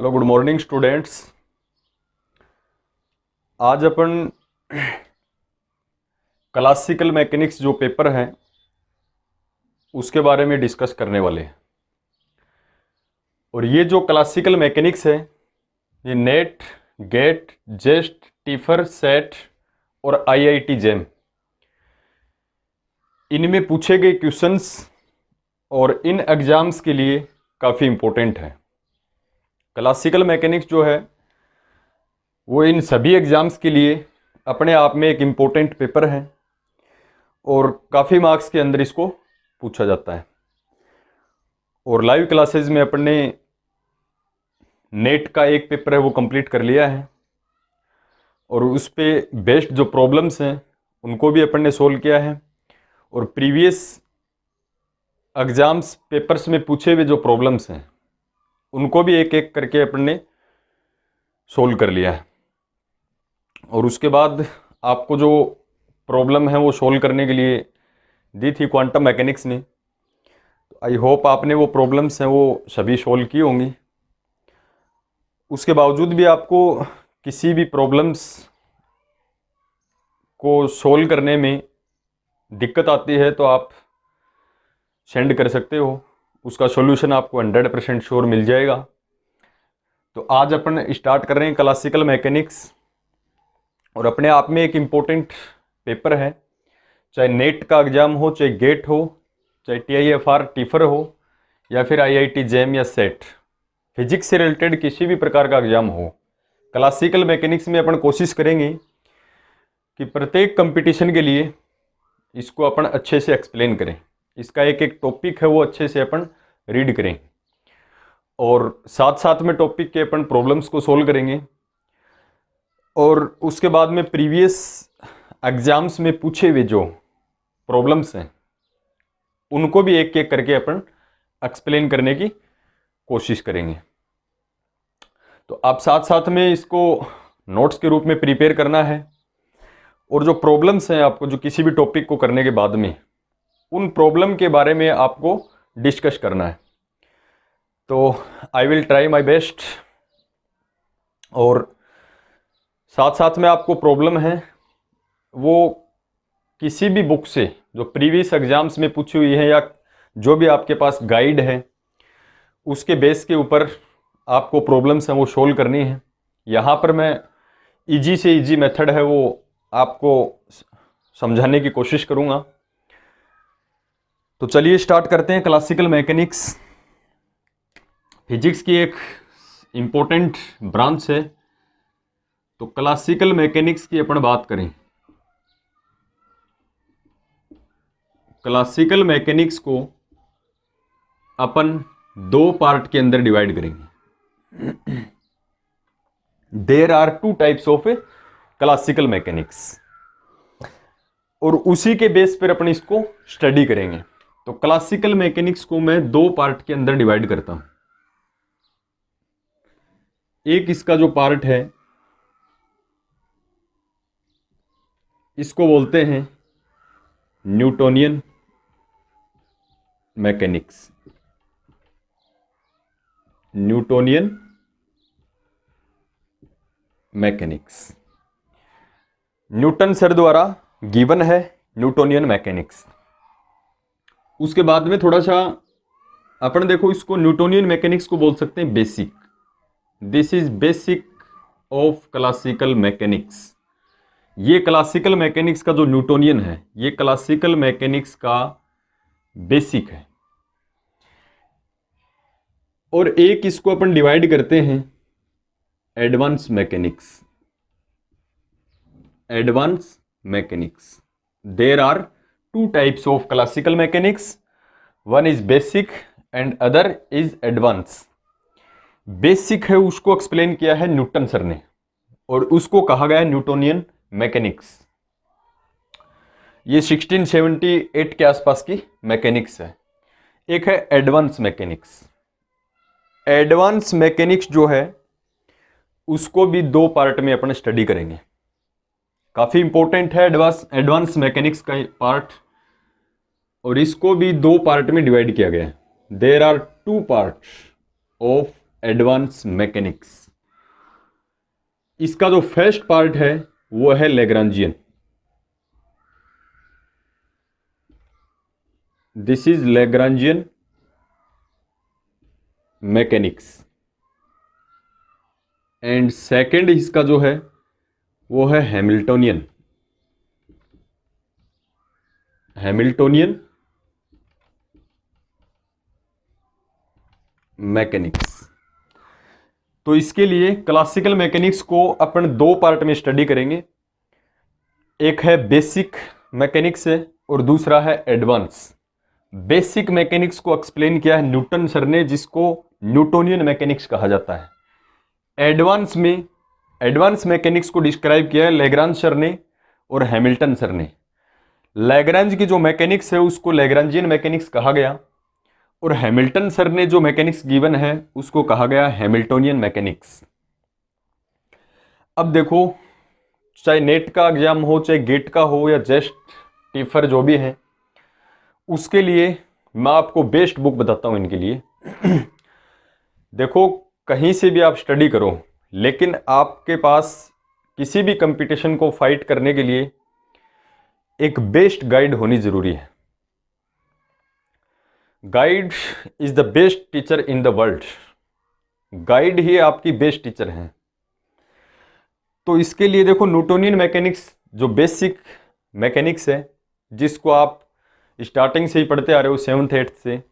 Hello, good morning students. आज अपन classical mechanics जो paper है उसके बारे में डिस्कस करने वाले हैं। और ये जो क्लासिकल मैकेनिक्स है ये नेट, गेट, जेस्ट, टीफर, सेट और आईआईटी जेम इनमें पूछे गए क्वेश्चंस और इन एग्जाम्स के लिए काफ़ी इम्पोर्टेंट है। क्लासिकल मैकेनिक्स जो है वो इन सभी एग्ज़ाम्स के लिए अपने आप में एक इम्पोर्टेंट पेपर है और काफ़ी मार्क्स के अंदर इसको पूछा जाता है। और लाइव क्लासेस में अपन ने नेट का एक पेपर है वो कंप्लीट कर लिया है और उस पे बेस्ड जो प्रॉब्लम्स हैं उनको भी अपन ने सोल्व किया है। और प्रीवियस एग्ज़ाम्स पेपर्स में पूछे हुए जो प्रॉब्लम्स हैं उनको भी एक एक करके अपन ने सोल्व कर लिया है। और उसके बाद आपको जो प्रॉब्लम है वो सोल्व करने के लिए दी थी क्वांटम मैकेनिक्स ने, तो आई होप आपने वो प्रॉब्लम्स हैं वो सभी सोल्व की होंगी। उसके बावजूद भी आपको किसी भी प्रॉब्लम्स को सोल्व करने में दिक्कत आती है तो आप सेंड कर सकते हो, उसका सॉल्यूशन आपको 100% श्योर मिल जाएगा। तो आज अपन स्टार्ट कर रहे हैं क्लासिकल मैकेनिक्स और अपने आप में एक इम्पोर्टेंट पेपर है। चाहे नेट का एग्जाम हो, चाहे गेट हो, चाहे TIFR टीफर हो या फिर IIT जेम या सेट, फिजिक्स से रिलेटेड किसी भी प्रकार का एग्जाम हो, क्लासिकल मैकेनिक्स में अपन कोशिश करेंगे कि प्रत्येक कंपटीशन के लिए इसको अपन अच्छे से एक्सप्लेन करें। इसका एक एक टॉपिक है वो अच्छे से अपन रीड करें और साथ साथ में टॉपिक के अपन प्रॉब्लम्स को सोल्व करेंगे। और उसके बाद में प्रीवियस एग्जाम्स में पूछे हुए जो प्रॉब्लम्स हैं उनको भी एक एक करके अपन एक्सप्लेन करने की कोशिश करेंगे। तो आप साथ साथ में इसको नोट्स के रूप में प्रिपेयर करना है और जो प्रॉब्लम्स हैं आपको जो किसी भी टॉपिक को करने के बाद में उन प्रॉब्लम के बारे में आपको डिस्कस करना है। तो I will try my best. और साथ साथ में आपको प्रॉब्लम है वो किसी भी बुक से जो प्रीवियस एग्जाम्स में पूछी हुई है या जो भी आपके पास गाइड है उसके बेस के ऊपर आपको प्रॉब्लम्स हैं वो सोल्व करनी है। यहाँ पर मैं इजी से इजी मेथड है वो आपको समझाने की कोशिश करूँगा। तो चलिए स्टार्ट करते हैं। क्लासिकल मैकेनिक्स फिजिक्स की एक इम्पोर्टेंट ब्रांच है। तो क्लासिकल मैकेनिक्स की अपन बात करें, क्लासिकल मैकेनिक्स को अपन दो पार्ट के अंदर डिवाइड करेंगे। There are two types of classical mechanics और उसी के बेस पर अपन इसको स्टडी करेंगे। तो क्लासिकल मैकेनिक्स को मैं दो पार्ट के अंदर डिवाइड करता हूं। एक इसका जो पार्ट है इसको बोलते हैं Newtonian mechanics. Newtonian mechanics Newton sir द्वारा गिवन है न्यूटोनियन मैकेनिक्स। उसके बाद में थोड़ा सा अपन देखो इसको न्यूटोनियन मैकेनिक्स को बोल सकते हैं basic. This is basic of classical mechanics. ये क्लासिकल मैकेनिक्स का जो न्यूटोनियन है ये क्लासिकल मैकेनिक्स का बेसिक है। और एक इसको अपन डिवाइड करते हैं advance mechanics. Advance mechanics, there are two types of classical mechanics, one is basic and other is advance. Basic है उसको एक्सप्लेन किया है न्यूटन सर ने और उसको कहा गया है न्यूटोनियन मैकेनिक्स। ये 1678 के आसपास की मैकेनिक्स है। एक है एडवांस मैकेनिक्स। एडवांस मैकेनिक्स जो है उसको भी दो पार्ट में अपन स्टडी करेंगे। काफी इंपॉर्टेंट है एडवांस मैकेनिक्स का पार्ट और इसको भी दो पार्ट में डिवाइड किया गया है। There are two parts of advance mechanics. इसका जो फर्स्ट पार्ट है वो है Lagrangian. This is Lagrangian mechanics. And second इसका जो है वो है हैमिल्टोनियन मैकेनिक्स। तो इसके लिए क्लासिकल मैकेनिक्स को अपन दो पार्ट में स्टडी करेंगे। एक है बेसिक मैकेनिक्स है और दूसरा है एडवांस। बेसिक मैकेनिक्स को एक्सप्लेन किया है न्यूटन सर ने, जिसको न्यूटोनियन मैकेनिक्स कहा जाता है। एडवांस मैकेनिक्स को डिस्क्राइब किया है लैग्रांज सर ने और हैमिल्टन सर ने। लैग्रांज की जो मैकेनिक्स है उसको लैग्रांजियन मैकेनिक्स कहा गया और हैमिल्टन सर ने जो मैकेनिक्स गिवन है उसको कहा गया हैमिल्टोनियन मैकेनिक्स। अब देखो, चाहे नेट का एग्जाम हो, चाहे गेट का हो, या जस्ट टीफर जो भी है, उसके लिए मैं आपको बेस्ट बुक बताता हूं इनके लिए। देखो, कहीं से भी आप स्टडी करो, लेकिन आपके पास किसी भी कंपटीशन को फाइट करने के लिए एक बेस्ट गाइड होनी जरूरी है। Guide is the best teacher in the world. Guide ही आपकी बेस्ट टीचर है। तो इसके लिए देखो, न्यूटोनियन मैकेनिक्स जो बेसिक मैकेनिक्स है, जिसको आप स्टार्टिंग से ही पढ़ते आ रहे हो 7th 8th से,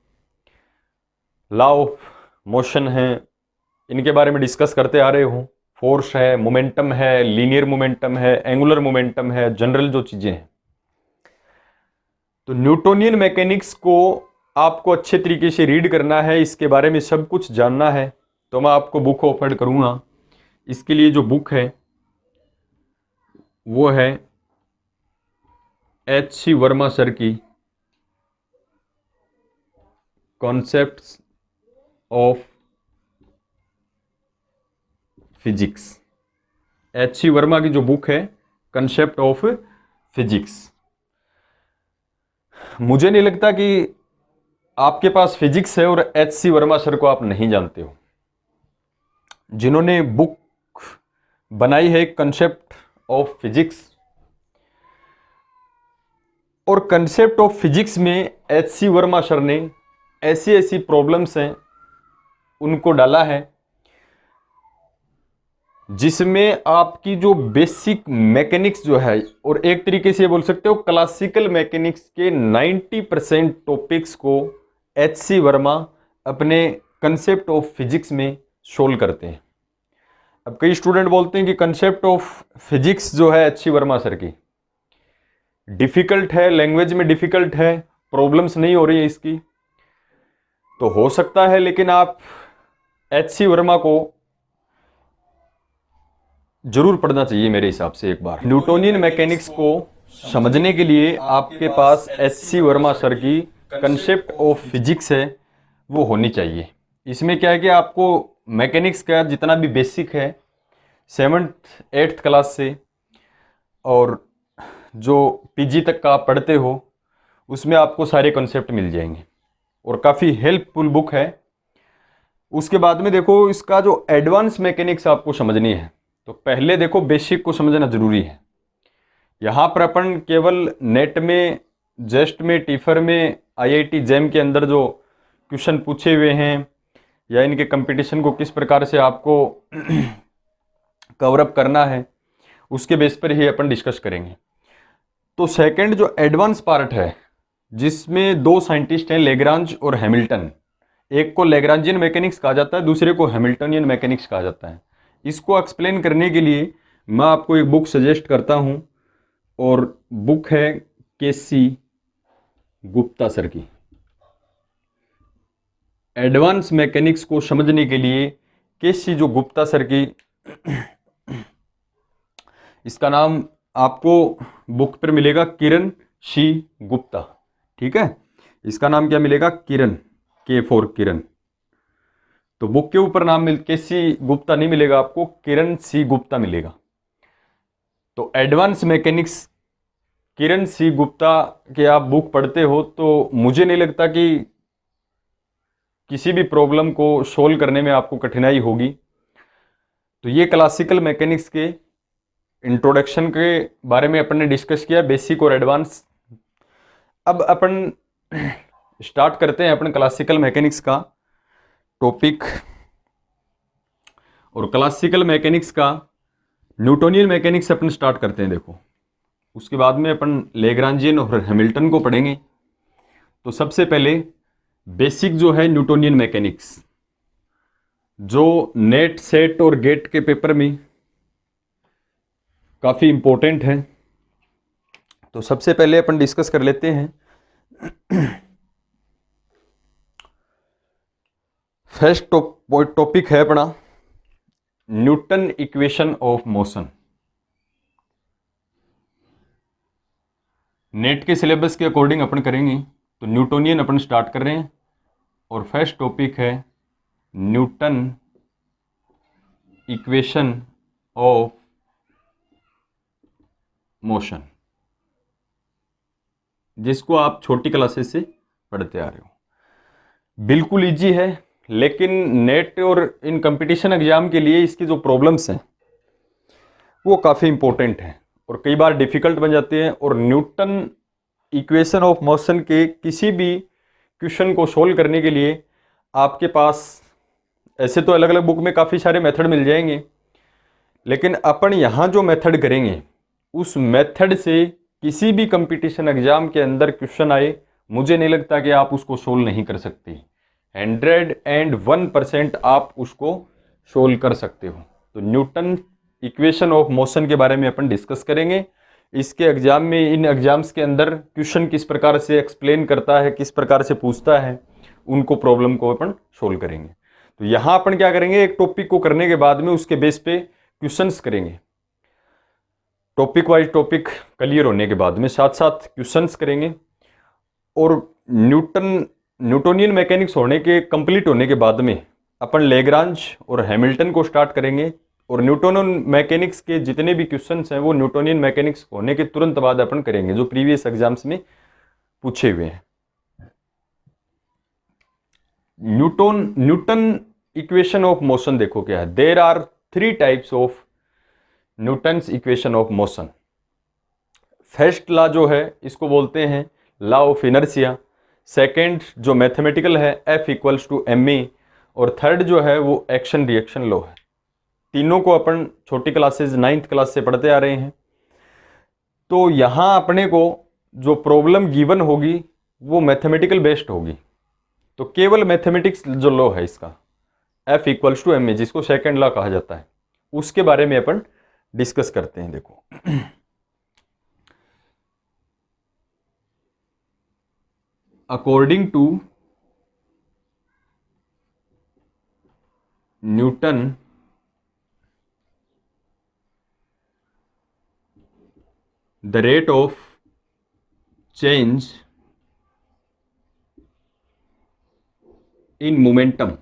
लॉ ऑफ मोशन है, इनके बारे में डिस्कस करते आ रहे हो। फोर्स है, मोमेंटम है, लीनियर मोमेंटम है, एंगुलर मोमेंटम है, जनरल जो चीजें हैं। तो न्यूटोनियन मैकेनिक्स को आपको अच्छे तरीके से रीड करना है, इसके बारे में सब कुछ जानना है, तो मैं आपको बुक ऑफर करूंगा। इसके लिए जो बुक है वो है H.C. वर्मा सर की concepts of physics. H.C. Verma की जो बुक है कॉन्सेप्ट ऑफ फिजिक्स। मुझे नहीं लगता कि आपके पास फिजिक्स है और H.C. वर्मा सर को आप नहीं जानते हो। जिन्होंने बुक बनाई है कॉन्सेप्ट ऑफ फिजिक्स, और कॉन्सेप्ट ऑफ फिजिक्स में H.C. वर्मा सर ने ऐसी ऐसी प्रॉब्लम्स हैं उनको डाला है, जिसमें आपकी जो बेसिक मैकेनिक्स जो है, और एक तरीके से बोल सकते हो क्लासिकल मैकेनिक्स के 90% टॉपिक्स को H.C. वर्मा अपने कंसेप्ट ऑफ फिजिक्स में सोल्व करते हैं। अब कई स्टूडेंट बोलते हैं कि कंसेप्ट ऑफ फिजिक्स जो है H.C. वर्मा सर की डिफिकल्ट है, लैंग्वेज में डिफिकल्ट है, प्रॉब्लम्स नहीं हो रही है इसकी। तो हो सकता है, लेकिन आप H.C. वर्मा को जरूर पढ़ना चाहिए मेरे हिसाब से एक बार। न्यूटोनियन मैकेनिक्स को समझने के लिए आपके पास H.C. वर्मा सर की कंसेप्ट ऑफ फिजिक्स है वो होनी चाहिए। इसमें क्या है कि आपको मैकेनिक्स का जितना भी बेसिक है 7th 8th क्लास से और जो पीजी तक का आप पढ़ते हो, उसमें आपको सारे कॉन्सेप्ट मिल जाएंगे और काफ़ी हेल्पफुल बुक है। उसके बाद में देखो, इसका जो एडवांस मैकेनिक्स आपको समझनी है, तो पहले देखो बेसिक को समझना जरूरी है। यहाँ पर अपन केवल नेट में, जेस्ट में, टीफर में, IIT जैम के अंदर जो क्वेश्चन पूछे हुए हैं या इनके कंपटीशन को किस प्रकार से आपको कवर अप करना है, उसके बेस पर ही अपन डिस्कस करेंगे। तो सेकंड जो एडवांस पार्ट है, जिसमें दो साइंटिस्ट हैं, लैग्रांज और हैमिल्टन। एक को लैग्रांजियन मैकेनिक्स कहा जाता है, दूसरे को हैमिल्टनियन मैकेनिक्स कहा जाता है। इसको एक्सप्लेन करने के लिए मैं आपको एक बुक सजेस्ट करता हूं, और बुक है KC गुप्ता सर की। एडवांस मैकेनिक्स को समझने के लिए KC जो गुप्ता सर की, इसका नाम आपको बुक पर मिलेगा किरण C गुप्ता, ठीक है। इसका नाम क्या मिलेगा? किरण, K फॉर किरण। तो बुक के ऊपर नाम KC गुप्ता नहीं मिलेगा आपको, किरण C गुप्ता मिलेगा। तो एडवांस मैकेनिक्स किरण C गुप्ता के आप बुक पढ़ते हो, तो मुझे नहीं लगता कि किसी भी प्रॉब्लम को सोल्व करने में आपको कठिनाई होगी। तो ये क्लासिकल मैकेनिक्स के इंट्रोडक्शन के बारे में अपन ने डिस्कस किया, बेसिक और एडवांस। अब अपन स्टार्ट करते हैं अपन क्लासिकल मैकेनिक्स का टॉपिक। और क्लासिकल मैकेनिक्स का न्यूटोनियन मैकेनिक्स अपन स्टार्ट करते हैं। देखो, उसके बाद में अपन लेग्रांजियन और हैमिल्टन को पढ़ेंगे। तो सबसे पहले बेसिक जो है न्यूटोनियन मैकेनिक्स, जो नेट, सेट और गेट के पेपर में काफ़ी इंपॉर्टेंट है। तो सबसे पहले अपन डिस्कस कर लेते हैं फर्स्ट टॉपिक है अपना Newton equation of motion. Net के सिलेबस के अकॉर्डिंग अपन करेंगे, तो न्यूटोनियन अपन स्टार्ट कर रहे हैं। और फर्स्ट टॉपिक है न्यूटन इक्वेशन ऑफ मोशन, जिसको आप छोटी क्लासेस से पढ़ते आ रहे हो। बिल्कुल इजी है, लेकिन नेट और इन कंपटीशन एग्जाम के लिए इसकी जो प्रॉब्लम्स हैं वो काफ़ी इंपॉर्टेंट हैं और कई बार डिफ़िकल्ट बन जाते हैं। और न्यूटन इक्वेशन ऑफ मोशन के किसी भी क्वेश्चन को सोल्व करने के लिए आपके पास ऐसे तो अलग अलग बुक में काफ़ी सारे मेथड मिल जाएंगे, लेकिन अपन यहाँ जो मेथड करेंगे उस मेथड से किसी भी कंपटीशन एग्जाम के अंदर क्वेश्चन आए, मुझे नहीं लगता कि आप उसको सोल्व नहीं कर सकते। 101% आप उसको सोल्व कर सकते हो। तो न्यूटन इक्वेशन ऑफ मोशन के बारे में अपन डिस्कस करेंगे। इसके एग्जाम में, इन एग्जाम्स के अंदर क्वेश्चन किस प्रकार से एक्सप्लेन करता है, किस प्रकार से पूछता है, उनको प्रॉब्लम को अपन सोल्व करेंगे। तो यहाँ अपन क्या करेंगे, एक टॉपिक को करने के बाद में उसके बेस पे क्वेश्चंस करेंगे। टॉपिक वाइज टॉपिक क्लियर होने के बाद में साथ साथ क्वेश्चंस करेंगे। और न्यूटोनियन मैकेनिक्स होने के कंप्लीट होने के बाद में अपन लेग्रांज और हैमिल्टन को स्टार्ट करेंगे। और न्यूटोनियन मैकेनिक्स के जितने भी क्वेश्चंस हैं वो न्यूटोनियन मैकेनिक्स होने के तुरंत बाद अपन करेंगे, जो प्रीवियस एग्जाम्स में पूछे हुए हैं। न्यूटन इक्वेशन ऑफ मोशन देखो क्या है। There are 3 types of Newton's equation of motion. First law जो है इसको बोलते हैं लॉ ऑफ इनर्शिया। सेकेंड जो मैथमेटिकल है F=ma। और थर्ड जो है वो एक्शन रिएक्शन लॉ है। तीनों को अपन छोटी क्लासेस 9th क्लास से पढ़ते आ रहे हैं। तो यहाँ अपने को जो प्रॉब्लम गिवन होगी वो मैथमेटिकल बेस्ड होगी। तो केवल मैथमेटिक्स जो लॉ है इसका F=ma, जिसको सेकेंड लॉ कहा जाता है, उसके बारे में अपन डिस्कस करते हैं। देखो, according to Newton the rate of change in momentum,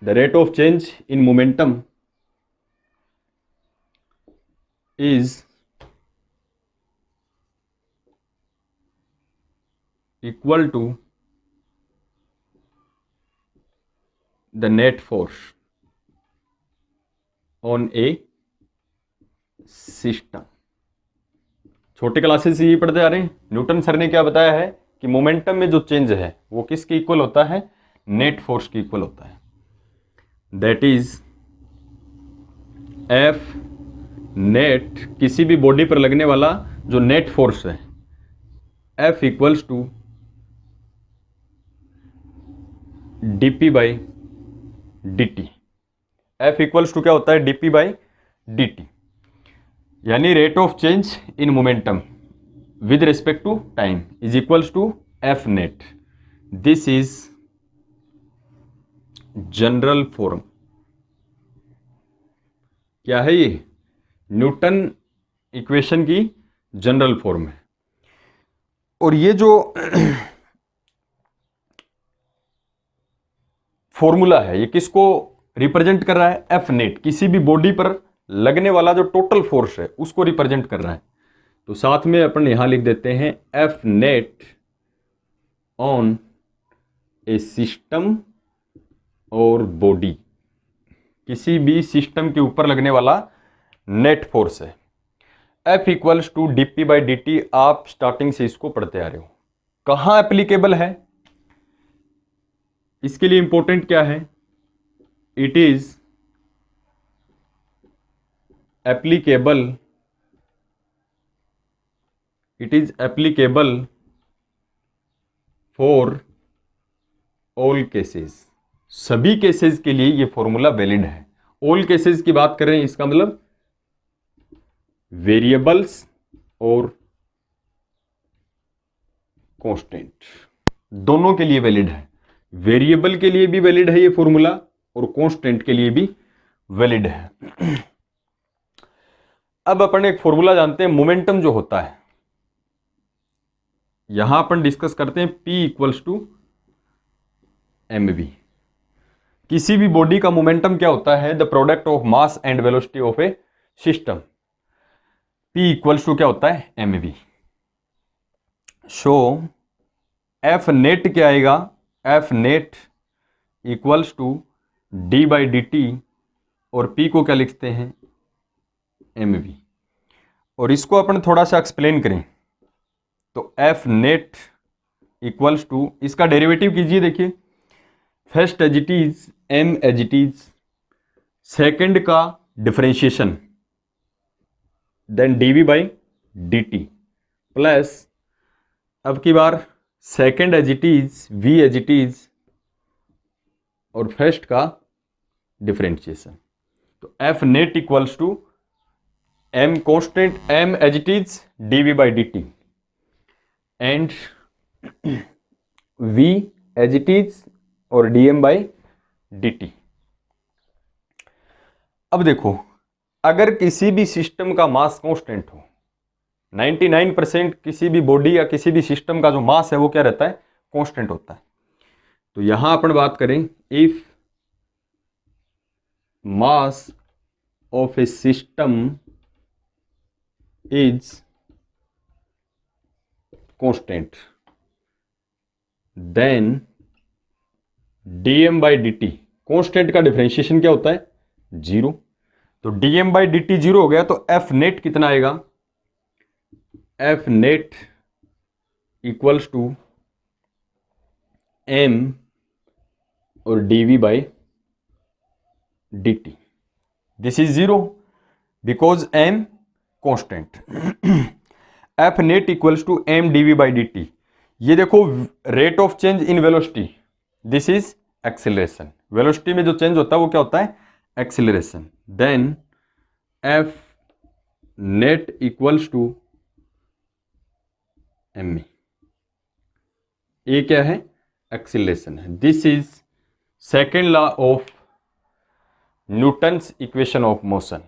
the rate of change in momentum is equal to the net force on a system. छोटे क्लासेस से ये पढ़ते आ रहे हैं। न्यूटन सर ने क्या बताया है कि मोमेंटम में जो चेंज है वो किसके इक्वल होता है, नेट फोर्स के इक्वल होता है। दैट इज एफ नेट, किसी भी बॉडी पर लगने वाला जो नेट फोर्स है, F equals to dp/dt। F equals to क्या होता है, dp/dt, यानी rate of change in momentum with respect to time is equals to F net. This is general form. क्या है ये, न्यूटन इक्वेशन की जनरल फॉर्म है। और ये जो फॉर्मूला है ये किसको रिप्रेजेंट कर रहा है, F नेट, किसी भी बॉडी पर लगने वाला जो टोटल फोर्स है उसको रिप्रेजेंट कर रहा है। तो साथ में अपन यहां लिख देते हैं F net on a system और बॉडी, किसी भी सिस्टम के ऊपर लगने वाला नेट फोर्स है। F equals to dp by dt, आप स्टार्टिंग से इसको पढ़ते आ रहे हो। कहां एप्लीकेबल है, इसके लिए इंपॉर्टेंट क्या है, it is applicable for all cases, सभी केसेस के लिए ये फॉर्मूला वैलिड है। ऑल केसेस की बात करें, इसका मतलब वेरिएबल्स और कांस्टेंट दोनों के लिए वैलिड है। वेरिएबल के लिए भी वैलिड है ये फॉर्मूला और कांस्टेंट के लिए भी वैलिड है। अब अपन एक फॉर्मूला जानते हैं, मोमेंटम जो होता है, यहां अपन डिस्कस करते हैं P इक्वल्स टू mv। किसी भी बॉडी का मोमेंटम क्या होता है, the product of mass and velocity of a system. P equals to क्या होता है, mv। सो F नेट क्या आएगा, F net equals to d by D T, और P को क्या लिखते हैं, mv। और इसको अपन थोड़ा सा एक्सप्लेन करें तो F नेट इक्वल्स टू, इसका डेरिवेटिव कीजिए, देखिए first as it is m as it is, second का differentiation, then dv by D T, plus अब की बार second as it is, v as it is, और फर्स्ट का डिफरेंशिएशन। तो F net equals to m constant, m as it is, dv by D T, and v as it is और dm by dt। अब देखो, अगर किसी भी system का मास कांस्टेंट हो, 99% किसी भी बॉडी या किसी भी सिस्टम का जो मास है वो क्या रहता है, कांस्टेंट होता है। तो यहां अपन बात करें, if mass of a system is constant, then dm by D t, constant का डिफरेंशिएशन क्या होता है, 0। तो dm बाई डी टी 0 हो गया, तो F नेट कितना आएगा, F net equals to m और dv by D t. This is 0 because m constant. F net equals to m dv by D t. ये देखो rate of change in velocity, this is acceleration. Velocity में जो change होता है वो क्या होता है, acceleration. Then F net equals to m, ये क्या है, एक्सेलरेशन है। This is second law of Newton's equation of motion.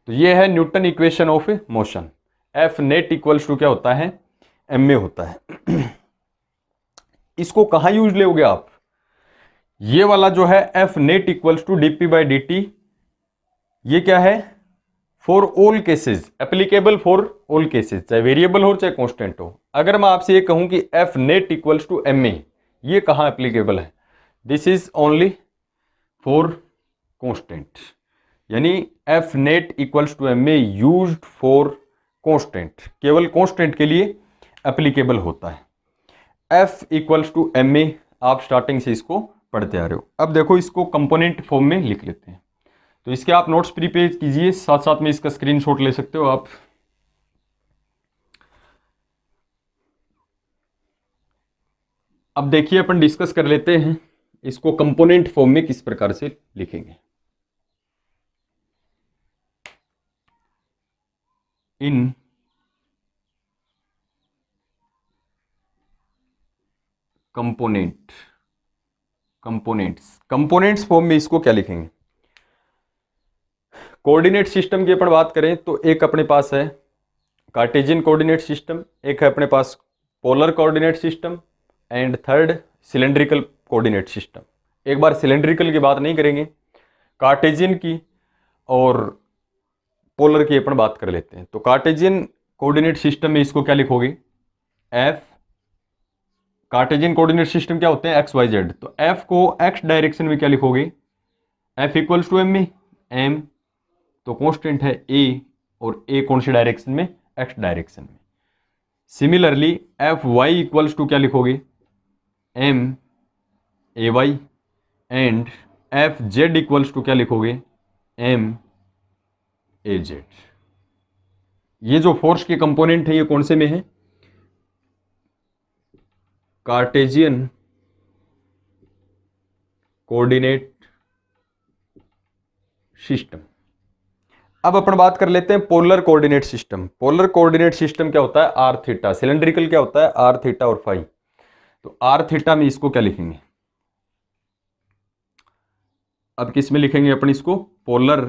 तो ये है Newton equation of motion. F net equals to क्या होता है, ma होता है। इसको कहां यूज लोगे आप, ये वाला जो है F net equals to dp by D t, ये क्या है, for all cases, applicable for all cases, चाहे वेरिएबल हो चाहे कांस्टेंट हो। अगर मैं आपसे ये कहूं कि F net equals to ma, ये कहां एप्लीकेबल है, this is only for constant, यानी F net equals to ma used for constant, केवल कांस्टेंट के लिए एप्लीकेबल होता है। F इक्वल्स टू ma, आप स्टार्टिंग से इसको पढ़ते आ रहे हो। अब देखो इसको कंपोनेंट फॉर्म में लिख लेते हैं। तो इसके आप नोट्स प्रिपेयर कीजिए, साथ साथ में इसका स्क्रीनशॉट ले सकते हो आप। अब देखिए अपन डिस्कस कर लेते हैं इसको कंपोनेंट फॉर्म में किस प्रकार से लिखेंगे। इन कंपोनेंट्स फॉर्म में इसको क्या लिखेंगे। कोऑर्डिनेट सिस्टम की अपन बात करें तो एक अपने पास है कार्टेशियन कोऑर्डिनेट सिस्टम, एक है अपने पास polar coordinate system, and third cylindrical coordinate system. एक बार सिलेंड्रिकल की बात नहीं करेंगे, कार्टेशियन की और पोलर की अपन बात कर लेते हैं। तो कार्टेशियन कोऑर्डिनेट सिस्टम में इसको क्या लिखोगे, F कार्टेशियन कोऑर्डिनेट सिस्टम क्या होते हैं, एक्स वाई जेड। तो एफ को एक्स डायरेक्शन में क्या लिखोगे, F equals to M a, m तो कॉन्स्टेंट है ए, और ए कौन सी डायरेक्शन में, एक्स डायरेक्शन में। Similarly F y equals to क्या लिखोगे, m A y, and F z equals to क्या लिखोगे, एम ए जेड। ये जो फोर्स के कंपोनेंट है ये कौन से में है, कार्टेशियन कोऑर्डिनेट सिस्टम। अब अपन बात कर लेते हैं polar coordinate system. Polar coordinate system क्या होता है, आर थीटा। सिलेंड्रिकल क्या होता है, आर थीटा और फाई। तो आर थीटा में इसको क्या लिखेंगे, अब किस में लिखेंगे अपन इसको, पोलर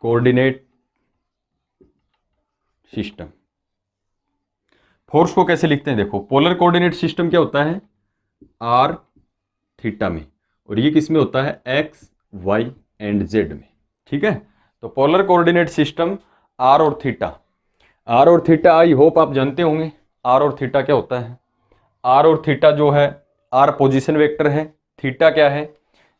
कोऑर्डिनेट सिस्टम। फोर्स को कैसे लिखते हैं, देखो पोलर कोऑर्डिनेट सिस्टम क्या होता है, आर थीटा में, और ये किस में होता है, एक्स वाई एंड जेड में। ठीक है, तो पोलर कोऑर्डिनेट सिस्टम आर और थीटा। आर और थीटा आई होप आप जानते होंगे, आर और थीटा क्या होता है। आर और थीटा जो है, आर पोजीशन वेक्टर है, थीटा क्या है,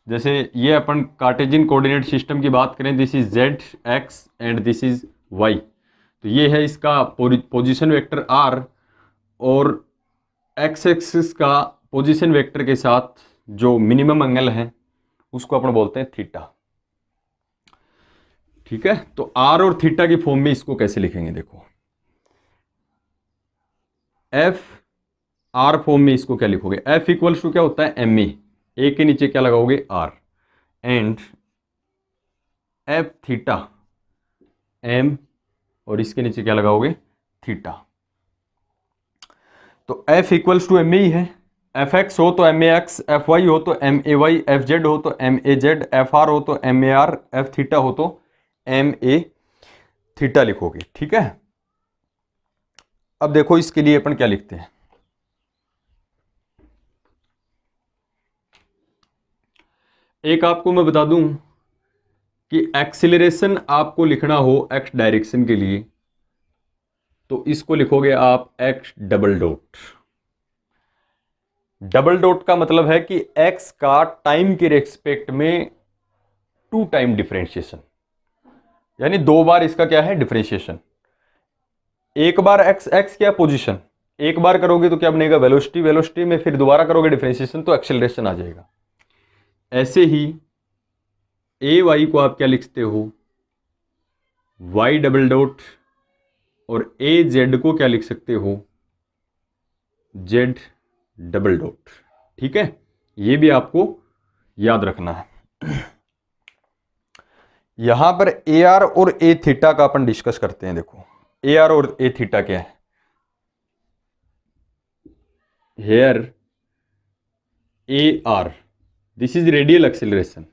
जैसे ये अपन कार्टेशियन कोऑर्डिनेट सिस्टम की बात करें, this is z x and this is y, तो ये है इसका पोजीशन वेक्टर आर, और एक्स एक्सिस का पोजीशन वेक्टर के साथ जो मिनिमम एंगल है उसको अपन बोलते हैं थीटा। ठीक है, तो आर और थीटा की फॉर्म में इसको कैसे लिखेंगे, देखो एफ आर फॉर्म में इसको क्या लिखोगे, एफ इक्वल्स टू क्या होता है, एम ए के नीचे क्या लगाओगे, R, and F theta M, और इसके नीचे क्या लगाओगे, थीटा। तो F equals to M A ही है, एफ एक्स हो तो M A X, F Y हो तो एम ए वाई, एफ जेड हो तो M A Z, F R हो तो M A R, F theta हो तो एम ए थीटा लिखोगे। ठीक है, अब देखो इसके लिए अपन क्या लिखते हैं, एक आपको मैं बता दूं कि एक्सीलरेशन आपको लिखना हो एक्स डायरेक्शन के लिए तो इसको लिखोगे आप x double dot. Double dot का मतलब है कि एक्स का टाइम के रेस्पेक्ट में 2 टाइम डिफरेंशिएशन, यानी 2 बार इसका क्या है, डिफरेंशिएशन। एक बार एक्स एक्स क्या पोजीशन, एक बार करोगे तो क्या बनेगा, वेलोसिटी, वेलोसिटी में फिर दोबारा करोगे डिफरेंशिएशन तो एक्सेलरेशन आ जाएगा। ऐसे ही ए वाई को आप क्या लिखते हो, वाई डबल डॉट, और ए जेड को क्या लिख सकते हो, जेड डबल डॉट। ठीक है, ये भी आपको याद रखना है। यहां पर ए आर और ए थीटा का अपन डिस्कस करते हैं। देखो ए आर और ए थीटा क्या है, here a r this is radial acceleration,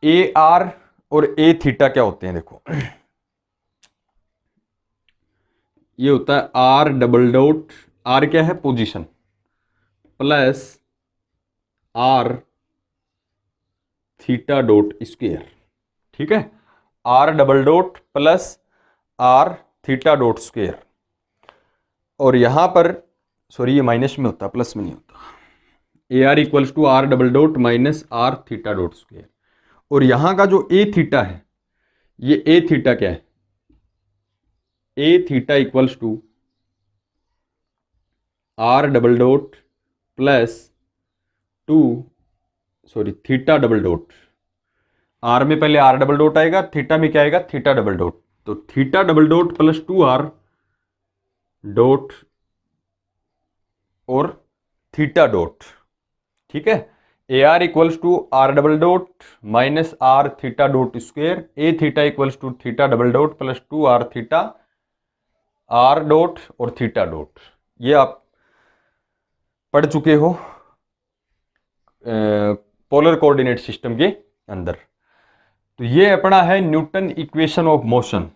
a r और ए थीटा क्या होते हैं, देखो ये होता है आर डबल डॉट, आर क्या है position, plus r theta dot square. ठीक है, r double dot plus r theta dot square, और यहां पर सॉरी ये माइनस में होता है, प्लस में नहीं होता, a are equals to are double dot minus are theta dot square. और यहां का जो ए थीटा है, ये ए थीटा क्या है, A theta equals to are double dot plus theta double dot, R में पहले आर डबल डॉट आएगा, थीटा में क्या आएगा, थीटा डबल डॉट, तो theta double dot plus 2r dot और थीटा डॉट। ठीक है, A are equals to are double dot minus are theta dot square, A theta equals to theta double dot plus 2r theta R dot और theta dot. ये आप पढ़ चुके हो polar coordinate system के अंदर। तो ये अपना है न्यूटन इक्वेशन ऑफ मोशन,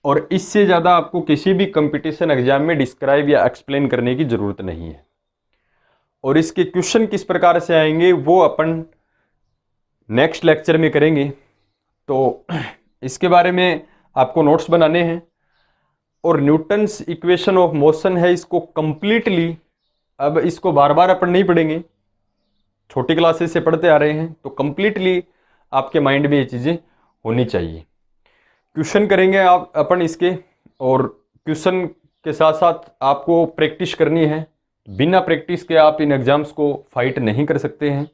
और इससे ज़्यादा आपको किसी भी कंपटीशन एग्जाम में डिस्क्राइब या एक्सप्लेन करने की ज़रूरत नहीं है। और इसके क्वेश्चन किस प्रकार से आएंगे वो अपन नेक्स्ट लेक्चर में करेंगे। तो इसके बारे में आपको नोट्स बनाने हैं, और न्यूटन्स इक्वेशन ऑफ मोशन है, इसको कंप्लीटली अब इसको बार बार अपन नहीं पढ़ेंगे, छोटी क्लासेस से पढ़ते आ रहे हैं, तो कंप्लीटली आपके माइंड में ये चीज़ें होनी चाहिए। क्वेश्चन करेंगे आप अपन इसके, और क्वेश्चन के साथ साथ आपको प्रैक्टिस करनी है। बिना प्रैक्टिस के आप इन एग्जाम्स को फाइट नहीं कर सकते हैं।